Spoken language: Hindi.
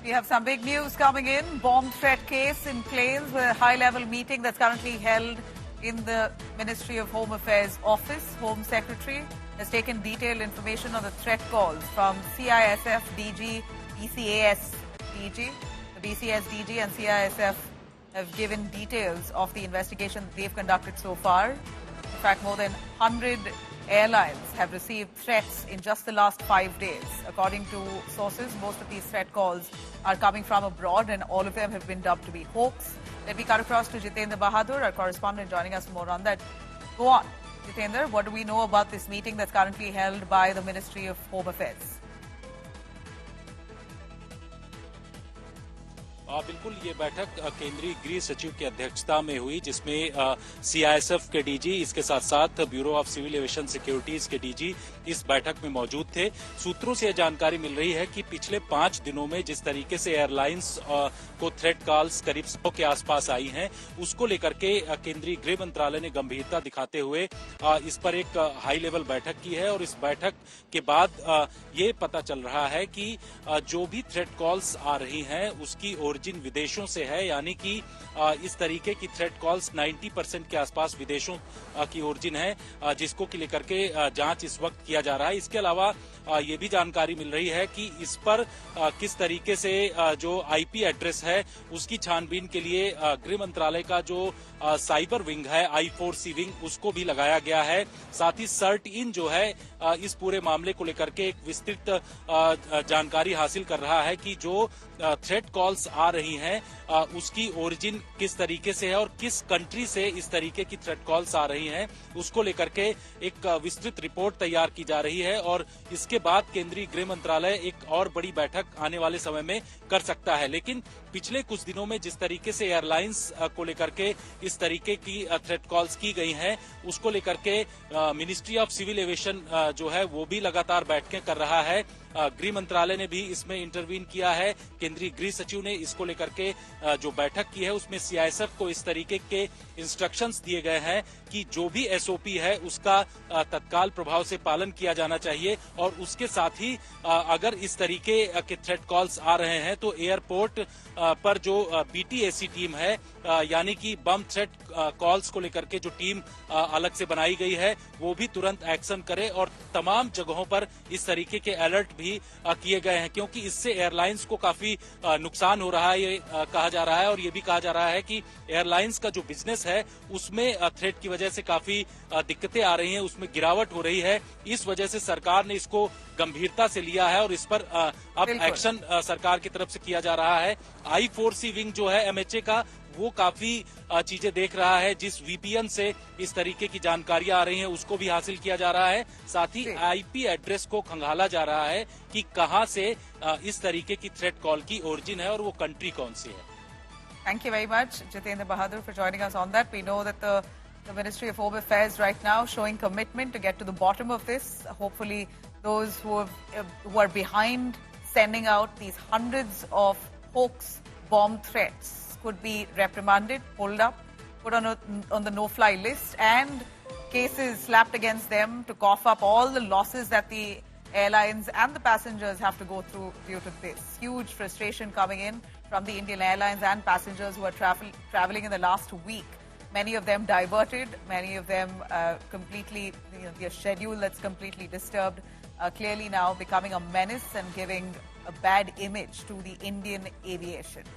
We have some big news coming in. Bomb threat case in planes with a high-level meeting that's currently held in the Ministry of Home Affairs office. Home Secretary has taken detailed information on the threat calls from CISF DG, BCAS DG. The BCAS DG and CISF have given details of the investigation they've conducted so far. In fact, more than 100 airlines have received threats in just the last 5 days. According to sources, most of these threat calls are coming from abroad and all of them have been dubbed to be hoax. Let me cut across to Jitendra Bahadur, our correspondent, joining us more on that. Go on, Jitendra, what do we know about this meeting that's currently held by the Ministry of Home Affairs? बिल्कुल, ये बैठक केंद्रीय गृह सचिव की अध्यक्षता में हुई, जिसमें सीआईएसएफ के डीजी, इसके साथ साथ bureau of civil aviation securities के डीजी इस बैठक में मौजूद थे। सूत्रों से यह जानकारी मिल रही है कि पिछले 5 दिनों में जिस तरीके से एयरलाइंस को थ्रेट कॉल्स करीब 100 के आसपास आई हैं, उसको लेकर के केंद्रीय गृह मंत्रालय ने गंभीरता दिखाते हुए इस पर एक हाई लेवल बैठक की है। और इस बैठक के बाद ये पता चल रहा है कि जो भी थ्रेट कॉल्स आ रही हैं उसकी ओरिजिन विदेशों से है, यानी कि इस तरीके की थ्रेट कॉल्स 90% के आसपास विदेशों की ओरिजिन है, जिसको कि लेकर के जांच इस वक्त किया जा रहा है। इसके अलावा ये भी जानकारी मिल रही है कि इस पर किस तरीके से जो आईपी एड्रेस है उसकी छानबीन के लिए गृह मंत्रालय का जो साइबर विंग है, I4C विंग, उसको भी लगाया गया है। साथ ही सर्ट इन जो है इस पूरे मामले को लेकर के एक विस्तृत जानकारी हासिल कर रहा है कि जो थ्रेट कॉल्स आ रही हैं उसकी ओरिजिन किस तरीके से है और किस कंट्री से इस तरीके की थ्रेट कॉल्स आ रही हैं, उसको लेकर के एक विस्तृत रिपोर्ट तैयार की जा रही है। और इसके बाद केंद्रीय गृह मंत्रालय एक और बड़ी बैठक आने वाले समय में कर सकता है। लेकिन पिछले कुछ दिनों में जिस तरीके से एयरलाइंस को लेकर के इस तरीके की थ्रेट कॉल्स की गई हैं, उसको लेकर के मिनिस्ट्री ऑफ सिविल एविएशन जो है वो भी लगातार बैठकें कर रहा है। गृह मंत्रालय ने भी इसमें इंटरवीन किया है। केंद्रीय गृह सचिव ने इसको लेकर के जो बैठक की है उसमें सीआईएसएफ को इस तरीके के इंस्ट्रक्शंस दिए गए हैं कि जो भी एसओपी है उसका तत्काल प्रभाव से पालन किया जाना चाहिए। और उसके साथ ही अगर इस तरीके के थ्रेट कॉल्स आ रहे हैं तो एयरपोर्ट पर जो बीटीएसी टीम है, यानी कि बम थ्रेट कॉल्स को लेकर के जो टीम अलग से बनाई गई है, वो भी तुरंत एक्शन करे और तमाम जगहों पर इस तरीके के अलर्ट भी किए गए हैं, क्योंकि इससे एयरलाइंस को काफी नुकसान हो रहा है, ये कहा जा रहा है। और ये भी कहा जा रहा है कि एयरलाइंस का जो बिजनेस है उसमें थ्रेट की वजह से काफी दिक्कतें आ रही हैं, उसमें गिरावट हो रही है। इस वजह से सरकार ने इसको गंभीरता से लिया है और इस पर अब एक्शन सरकार की तरफ से किया जा रहा है। I4C विंग जो है एमएचए का, वो काफी चीजें देख रहा है। जिस वीपीएन से इस तरीके की जानकारियां आ रही हैं उसको भी हासिल किया जा रहा है। साथ ही आईपी एड्रेस को खंगाला जा रहा है कि कहां से इस तरीके की थ्रेट कॉल की ओरिजिन है और वो कंट्री कौन सी है। Thank you very much, Jitendra Bahadur, for joining us on that. We know that the Ministry of Home Affairs right now showing commitment to get to the bottom of this. Hopefully, those who are behind sending out these hundreds of hoax bomb threats could be reprimanded, pulled up, put on the no-fly list, and cases slapped against them to cough up all the losses that the airlines and the passengers have to go through due to this. Huge frustration coming in from the Indian Airlines and passengers who are traveling in the last week. Many of them diverted, many of them completely, their schedule that's completely disturbed, clearly now becoming a menace and giving a bad image to the Indian aviation.